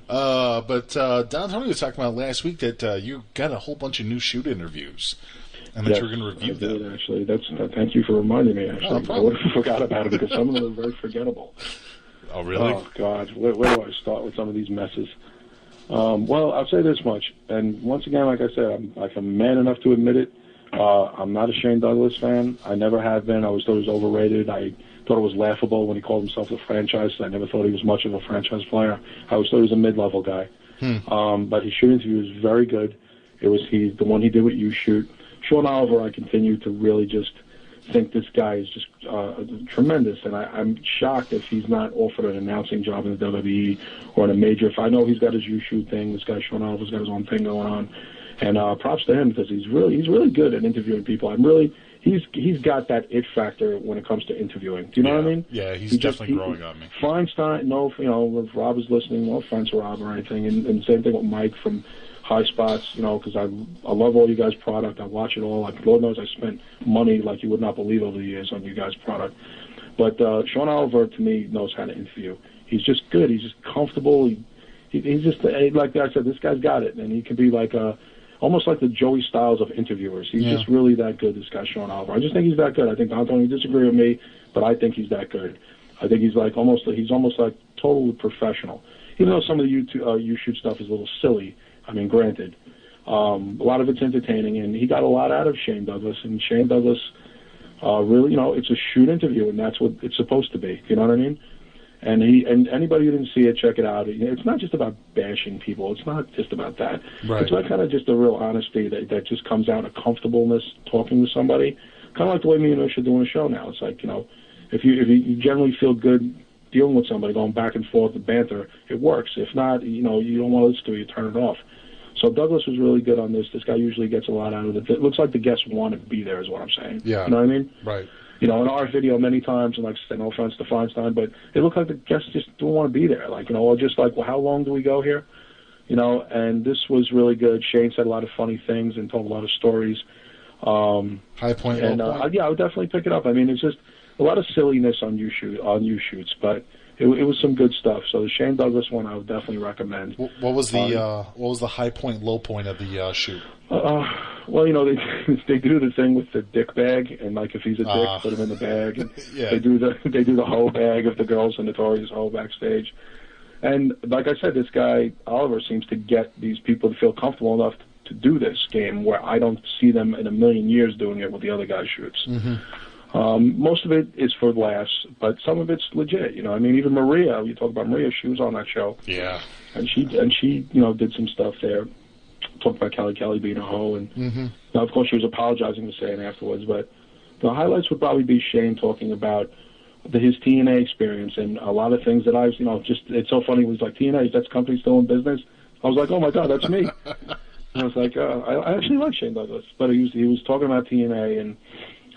But Don Tony was talking about last week that you got a whole bunch of new shoot interviews, and that you're going to review them. I did, actually. Thank you for reminding me, actually. No problem. I forgot about it because some of them are very forgettable. Oh, really? Oh, God. Where do I start with some of these messes? Well, I'll say this much, and once again, like I said, I'm man enough to admit it. I'm not a Shane Douglas fan. I never have been. I always thought he was overrated. I thought it was laughable when he called himself the franchise. I never thought he was much of a franchise player. I always thought he was a mid-level guy. But his shoot interview was very good. It was the one he did with Youshoot. Sean Oliver, I continue to really just think this guy is just tremendous, and I'm shocked if he's not offered an announcing job in the WWE or in a major. If I know he's got his Youshoot thing, this guy Sean Oliver's got his own thing going on, and props to him because he's really good at interviewing people. He's got that it factor when it comes to interviewing. Do you know what I mean? Yeah, he's definitely growing on me. Feinstein, if Rob is listening, no offense to Rob or anything, and same thing with Mike from High Spots, because I love all you guys' product. I watch it all. Lord knows I spent money like you would not believe over the years on you guys' product. But Sean Oliver, to me, knows how to interview. He's just good. He's just comfortable. He's just, like I said, this guy's got it. And he can be like almost like the Joey Styles of interviewers. He's just really that good, this guy Sean Oliver. I just think he's that good. I think Don Tony disagree with me, but I think he's that good. I think he's almost like totally professional. Even though some of the Youshoot stuff is a little silly, I mean, granted, a lot of it's entertaining, and he got a lot out of Shane Douglas. And Shane Douglas, really, it's a shoot interview, and that's what it's supposed to be. You know what I mean? And anybody who didn't see it, check it out. It's not just about bashing people. It's not just about that. Right. It's like kind of just a real honesty that just comes out of comfortableness talking to somebody. Kind of like the way me and Ush are doing a show now. It's like, if you generally feel good dealing with somebody, going back and forth, the banter, it works. If not, you don't want to listen to it, you turn it off. So Douglas was really good on this. This guy usually gets a lot out of it. It looks like the guests want to be there is what I'm saying. Yeah. You know what I mean? Right. In our video many times, and like I said, no offense to Feinstein, but it looked like the guests just don't want to be there. Or just like, well, how long do we go here? And this was really good. Shane said a lot of funny things and told a lot of stories. High point, and, low point. I would definitely pick it up. I mean, it's just a lot of silliness on Youshoots, but it was some good stuff. So the Shane Douglas one, I would definitely recommend. What was the high point, low point of the shoot? Well, they do the thing with the dick bag, and like if he's a dick, put him in the bag. And they do the hoe bag of the girls, the notorious hoe backstage. And like I said, this guy Oliver seems to get these people to feel comfortable enough to do this game, where I don't see them in a million years doing it with the other guy shoots. Mm-hmm. Most of it is for laughs, but some of it's legit. I mean, even Maria, you talk about Maria, she was on that show. Yeah. And she did some stuff there. Talked about Kelly being a hoe, and now, of course, she was apologizing for saying afterwards. But the highlights would probably be Shane talking about his TNA experience and a lot of things that I've, it's so funny. It was like, TNA, is that company still in business? I was like, oh my God, that's me. And I was like, I actually like Shane Douglas, but he was talking about TNA and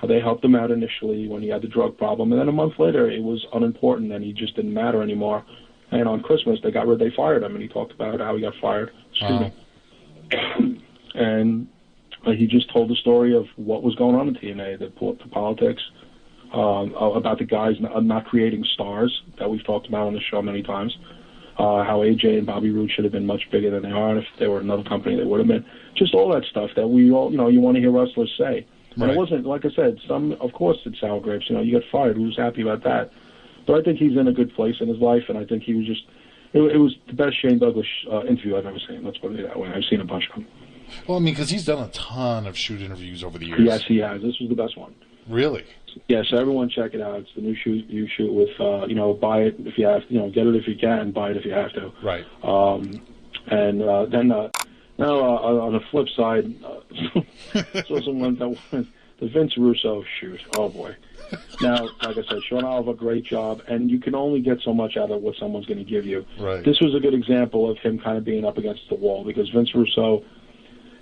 how they helped him out initially when he had the drug problem, and then a month later it was unimportant and he just didn't matter anymore. And on Christmas they fired him, and he talked about how he got fired. Excuse me. And he just told the story of what was going on in TNA, the politics, about the guys not creating stars that we've talked about on the show many times. How AJ and Bobby Roode should have been much bigger than they are, and if they were another company, they would have been. Just all that stuff that we all, you want to hear wrestlers say. And right. It wasn't, like I said, of course it's sour grapes. You get fired. Who's happy about that? But I think he's in a good place in his life, and I think he was just, it was the best Shane Douglas interview I've ever seen. Let's put it that way. I've seen a bunch of them. Well, I mean, because he's done a ton of shoot interviews over the years. Yes, he has. This was the best one. Really? Yeah, so everyone check it out. It's the new Youshoot with, buy it if you have to, get it if you can, buy it if you have to. Right. And then now on the flip side, saw someone that went the Vince Russo shoot. Oh boy. Now, like I said, Sean Oliver, great job, and you can only get so much out of what someone's going to give you. Right. This was a good example of him kind of being up against the wall, because Vince Russo,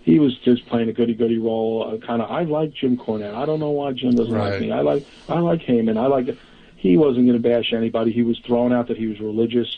he was just playing a goody-goody role. I like Jim Cornette. I don't know why Jim doesn't like me. I like Heyman. He wasn't going to bash anybody. He was throwing out that he was religious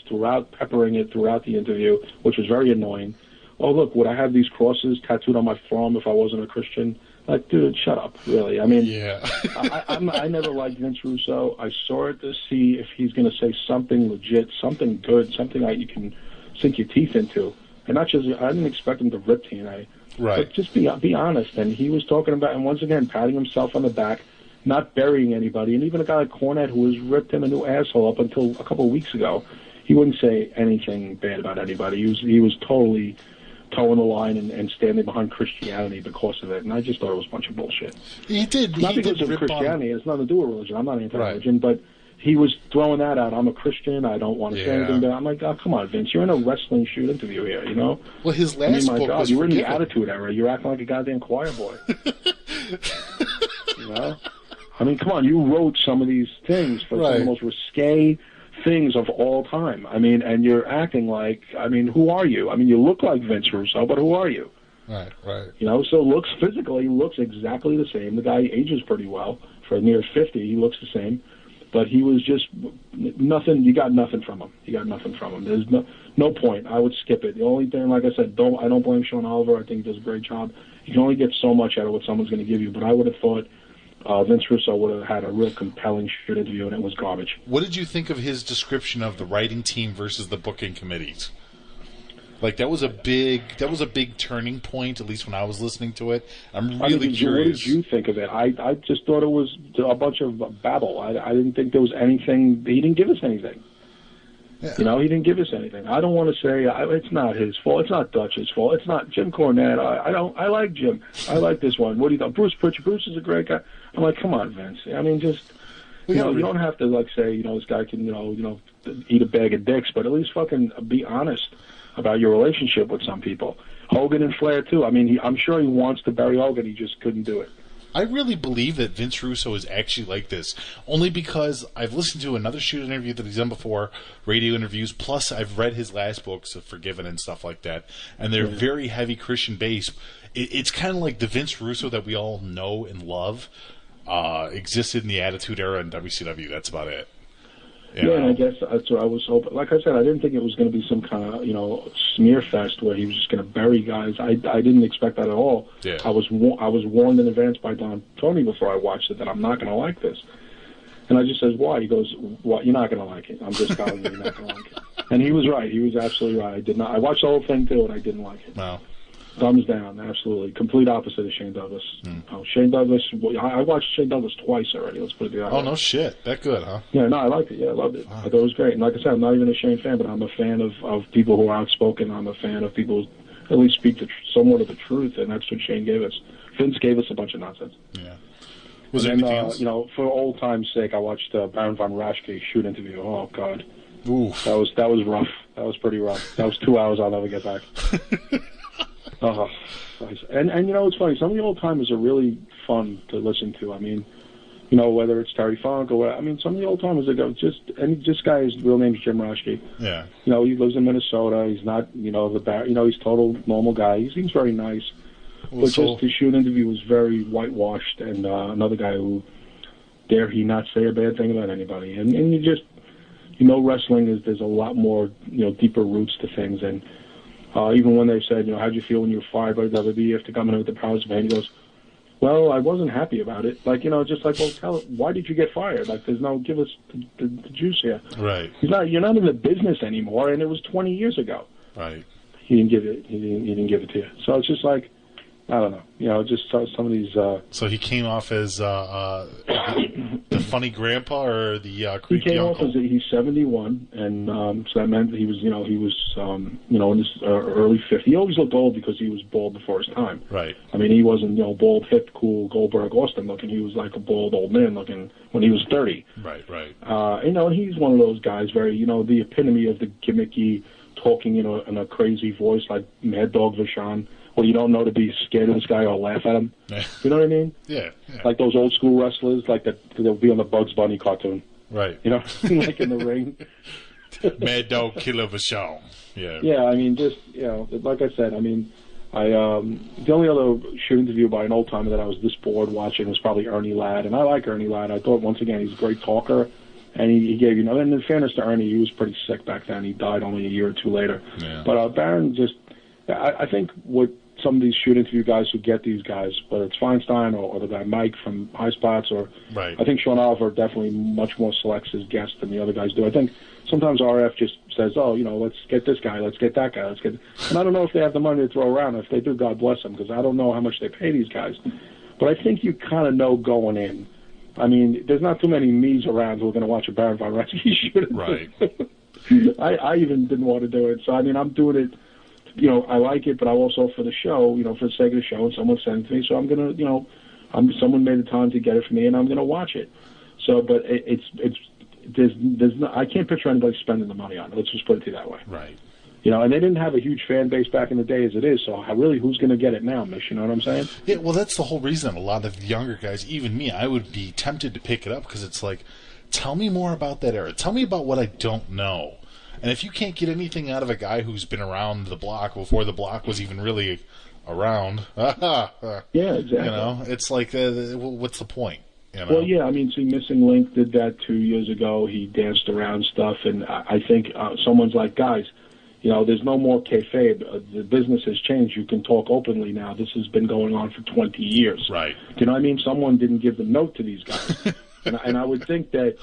peppering it throughout the interview, which was very annoying. Oh, look, would I have these crosses tattooed on my forearm if I wasn't a Christian? Like, dude, shut up, really. I mean, yeah. I never liked Vince Russo. I saw it to see if he's going to say something legit, something good, something that you can sink your teeth into. And not just, I didn't expect him to rip TNA. Right. But just be honest. And he was talking about, and once again, patting himself on the back, not burying anybody. And even a guy like Cornette, who has ripped him a new asshole up until a couple of weeks ago, he wouldn't say anything bad about anybody. He was totally toeing the line and standing behind Christianity because of it. And I just thought it was a bunch of bullshit. He did. Not he because did of Christianity. It's nothing to do with religion. I'm not anti-religion, right. but he was throwing that out. I'm a Christian. I don't want to say anything. But I'm like, oh, come on, Vince. You're in a wrestling shoot interview here, you know? Well, his last my book God, was you were in the Forgiven. Attitude Era. You're acting like a goddamn choir boy. You know? I mean, come on. You wrote some of these things for some of the most risque things of all time. I mean, and you're acting like, I mean, who are you? I mean, you look like Vince Russo, but who are you? Right. You know, so physically, he looks exactly the same. The guy ages pretty well. For near 50, he looks the same. But he was just nothing. You got nothing from him. There's no point. I would skip it. The only thing, like I said, I don't blame Sean Oliver. I think he does a great job. You can only get so much out of what someone's going to give you. But I would have thought Vince Russo would have had a real compelling shoot interview, and it was garbage. What did you think of his description of the writing team versus the booking committees? Like, that was a big turning point, at least when I was listening to it. I'm really curious. What did you think of it? I just thought it was a bunch of babble. I didn't think there was anything. He didn't give us anything. Yeah. You know, he didn't give us anything. I don't want to say it's not his fault. It's not Dutch's fault. It's not Jim Cornette. I like Jim. I like this one. What do you think? Bruce Pritchard. Bruce is a great guy. I'm like, come on, Vince. I mean, just you don't have to like say this guy can eat a bag of dicks, but at least fucking be honest about your relationship with some people. Hogan and Flair too. I mean, I'm sure he wants to bury Hogan. He just couldn't do it. I really believe that Vince Russo is actually like this, only because I've listened to another shoot interview that he's done before, radio interviews, plus I've read his last books of Forgiven and stuff like that, and they're very heavy Christian based. It's kind of like the Vince Russo that we all know and love existed in the Attitude Era in WCW. That's about it. Yeah, and I guess that's what I was hoping. Like I said, I didn't think it was going to be some kind of, smear fest where he was just going to bury guys. I didn't expect that at all. Yeah. I was warned in advance by Don Tony before I watched it that I'm not going to like this. And I just says, why? He goes, what? You're not going to like it. I'm just telling you, you're not going to like it. And he was right. He was absolutely right. I did not. I watched the whole thing too, and I didn't like it. No. Thumbs down, absolutely. Complete opposite of Shane Douglas. Shane Douglas, I watched Shane Douglas twice already, let's put it that way. Oh, no shit. That good, huh? Yeah, no, I liked it. Yeah, I loved it. I thought it was great. And like I said, I'm not even a Shane fan, but I'm a fan of people who are outspoken. I'm a fan of people who at least speak somewhat of the truth, and that's what Shane gave us. Vince gave us a bunch of nonsense. Yeah. Was there anything else? For old time's sake, I watched Baron von Raschke shoot interview. Oh, God. Oof. That was rough. That was pretty rough. That was 2 hours I'll never get back. Oh, and it's funny. Some of the old timers are really fun to listen to. I mean, whether it's Terry Funk or what. I mean, some of the old timers this guy's real name's Jim Roschke. Yeah. He lives in Minnesota. He's not, he's a total normal guy. He seems very nice. Well, but just his shoot interview was very whitewashed, and another guy who dare he not say a bad thing about anybody. And you just, wrestling there's a lot more, deeper roots to things. And even when they said, how'd you feel when you were fired by WWE after coming in with the powers of pain? He goes, well, I wasn't happy about it. Like, just like, well, why did you get fired? Like, give us the juice here. Right. You're not in the business anymore, and it was 20 years ago. Right. He didn't give it. He didn't give it to you. So it's just like, I don't know. Just some of these. So he came off as the funny grandpa or the creepy uncle? He came off as he's 71, and so that meant that he was, in his early 50s. He always looked old because he was bald before his time. Right. I mean, he wasn't, bald, hip, cool, Goldberg, Austin looking. He was like a bald old man looking when he was 30. Right. And he's one of those guys, very, the epitome of the gimmicky, talking in a crazy voice like Mad Dog Vachon. Well, you don't know to be scared of this guy or laugh at him. You know what I mean? Yeah. Like those old school wrestlers, like they'll be on the Bugs Bunny cartoon. Right. Like in the ring. Mad Dog Killer Vachon. Yeah. Yeah, I mean, just, like I said, I mean, the only other shoot interview by an old timer that I was this bored watching was probably Ernie Ladd. And I like Ernie Ladd. I thought, once again, he's a great talker. And he gave, and in fairness to Ernie, he was pretty sick back then. He died only a year or two later. Yeah. But Baron just, I think what some of these shoot interview guys who get these guys, whether it's Feinstein or the guy Mike from High Spots, or right. I think Sean Oliver definitely much more selects his guests than the other guys do. I think sometimes RF just says, oh, let's get this guy, let's get that guy, and I don't know if they have the money to throw around. If they do, God bless them, because I don't know how much they pay these guys. But I think you kind of know going in. I mean, there's not too many me's around who are going to watch a Baron von Raschke shoot. Right. I even didn't want to do it. So, I mean, I'm doing it, I like it, but I also for the show, for the sake of the show, and someone sent it to me, so I'm going to, someone made the time to get it for me, and I'm going to watch it. So, but there's no, I can't picture anybody spending the money on it. Let's just put it to you that way. Right. And they didn't have a huge fan base back in the day as it is, so really, who's going to get it now, Mish? You know what I'm saying? Yeah, well, that's the whole reason a lot of the younger guys, even me, I would be tempted to pick it up, because it's like, tell me more about that era. Tell me about what I don't know. And if you can't get anything out of a guy who's been around the block before the block was even really around, yeah, exactly. it's like, what's the point? Well, yeah, I mean, see, Missing Link did that 2 years ago. He danced around stuff, and I think someone's like, guys, there's no more kayfabe. The business has changed. You can talk openly now. This has been going on for 20 years. Right. Do you know what I mean? Someone didn't give the note to these guys. and I would think that,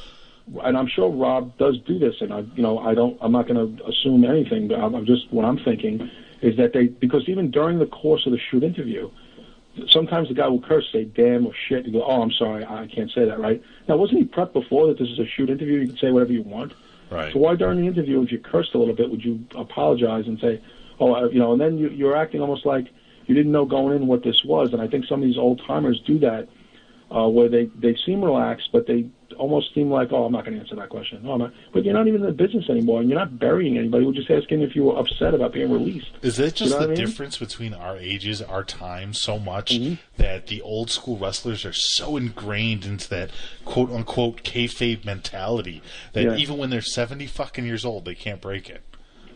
and I'm sure Rob does do this, and I'm not going to assume anything, but I'm just, what I'm thinking is that because even during the course of the shoot interview, sometimes the guy will curse, say damn or shit, and go, oh, I'm sorry, I can't say that, right? Now, wasn't he prepped before that this is a shoot interview, you can say whatever you want? Right. So why during the interview, if you cursed a little bit, would you apologize and say, oh, and then you're acting almost like you didn't know going in what this was, and I think some of these old-timers do that, where they seem relaxed, but they almost seem like, oh, I'm not going to answer that question. No, I'm not. But you're not even in the business anymore, and you're not burying anybody. We're just asking if you were upset about being released. Is that just the difference between our ages, our time, so much that the old school wrestlers are so ingrained into that quote unquote kayfabe mentality that even when they're 70 fucking years old, they can't break it?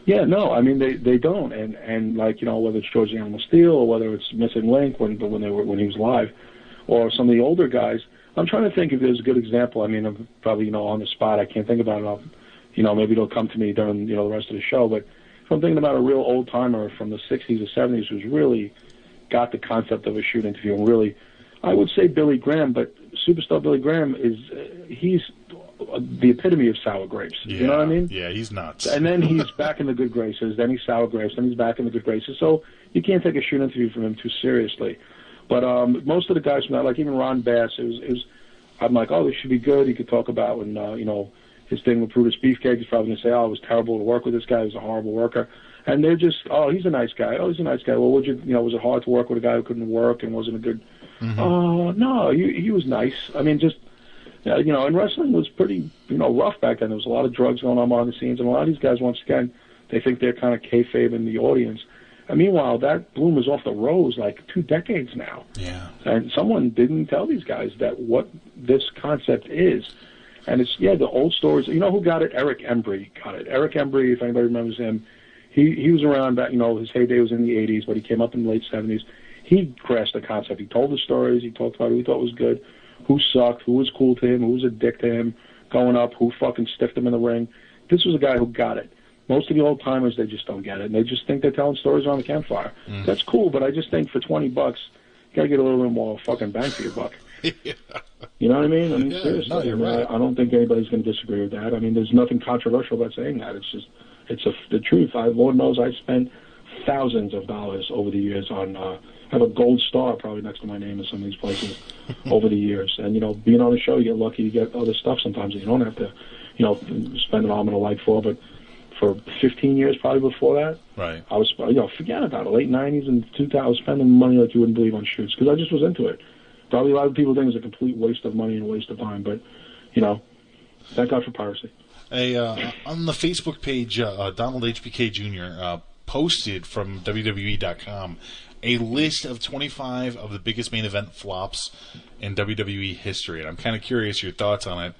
Yeah, no, I mean they don't, and like whether it's George the Animal Steel or whether it's Missing Link when he was live, or some of the older guys. I'm trying to think if there's a good example. I mean, I'm probably, on the spot. I can't think about it. Maybe it'll come to me during, the rest of the show. But if I'm thinking about a real old-timer from the 60s or 70s who's really got the concept of a shoot interview, and really, I would say Billy Graham, but Superstar Billy Graham he's the epitome of sour grapes. Yeah, you know what I mean? Yeah, he's nuts. And then he's back in the good graces. Then he's sour grapes. Then he's back in the good graces. So you can't take a shoot interview from him too seriously. But most of the guys from that, like even Ron Bass, it was I'm like, oh, this should be good. He could talk about when, his thing with Brutus Beefcake. He's probably going to say, oh, it was terrible to work with this guy. He was a horrible worker. And they're just, oh, he's a nice guy. Oh, he's a nice guy. Well, was it hard to work with a guy who couldn't work and wasn't a good? No, he was nice. I mean, just, and wrestling was pretty, rough back then. There was a lot of drugs going on behind the scenes, and a lot of these guys, once again, they think they're kind of kayfabe in the audience. And meanwhile, that bloom is off the rose like 2 decades now. Yeah. And someone didn't tell these guys that what this concept is. And it's, the old stories. You know who got it? Eric Embry got it. Eric Embry, if anybody remembers him, he was around back, his heyday was in the 80s, but he came up in the late 70s. He grasped the concept. He told the stories. He talked about who he thought was good, who sucked, who was cool to him, who was a dick to him, going up, who fucking stiffed him in the ring. This was a guy who got it. Most of the old-timers, they just don't get it. And they just think they're telling stories around the campfire. That's cool, but I just think for $20, you got to get a little bit more fucking bang for your buck. Yeah. You know what I mean? I mean, seriously. No, you're right. I don't think anybody's going to disagree with that. I mean, there's nothing controversial about saying that. It's just, the truth. Lord knows I spent thousands of dollars over the years on, I have a gold star probably next to my name in some of these places over the years. And, being on the show, you get lucky to get other stuff sometimes that you don't have to, spend an arm and a leg for. But for 15 years probably before that, right, I was, forget about it. Late 90s and 2000, I was spending money like you wouldn't believe on shoots because I just was into it. Probably a lot of people think it's a complete waste of money and a waste of time, but, thank God for piracy. On the Facebook page, Donald HBK Jr. Posted from WWE.com a list of 25 of the biggest main event flops in WWE history, and I'm kind of curious your thoughts on it.